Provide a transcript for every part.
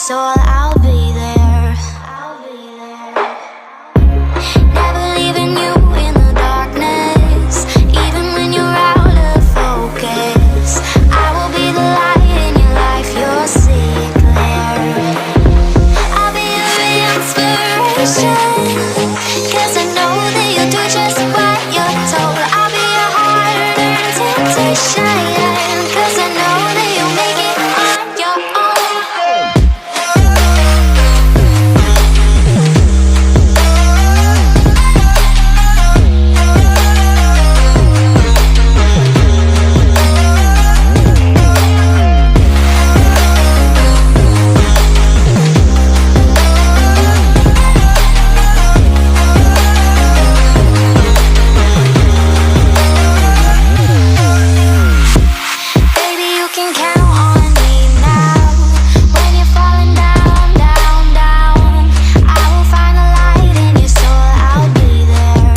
soul, I'll be there. Never leaving you in the darkness, even when you're out of focus. I will be the light in your life, you'll see it clear. I'll be your inspiration, 'cause I know that you'll do just what you're told. I'll be your hard-earned temptation, 'cause I know that you'll make it on your own. Baby, you can count on me now. When you're falling down, down, down, I will find the light in your soul, I'll be there.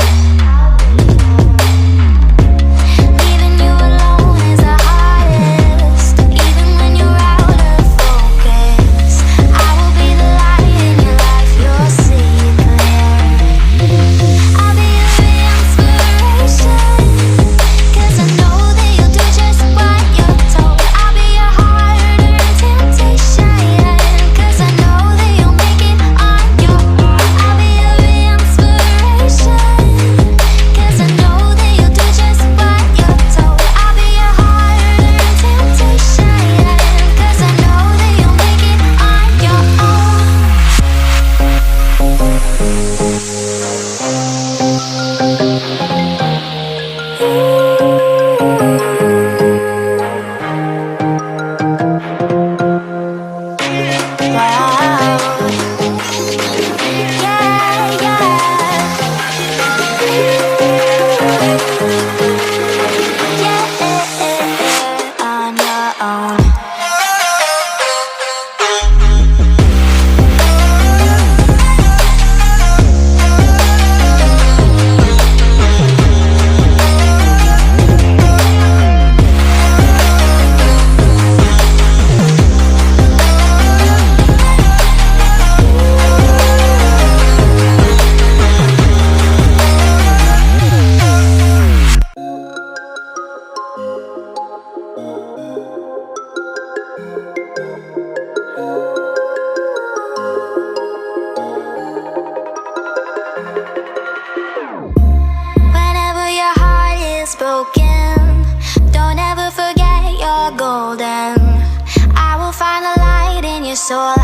Leaving you alone is the hardest, even when you're out of focus. I will be the light in your life, you'll see it clear. I'll be your inspiration, 'cause I know that you'll do just what you're told. I'll be your hard-earned temptation, 'cause I know that you'll make it on your own. I'll be your inspiration, 'cause I know that you'll do just what you're told. I'll be your hard-earned temptation, 'cause I know that you'll make it on your own. Wow. Yeah, yeah. On your own. Whenever your heart is broken, don't ever forget you're golden. I will find the light in your soul,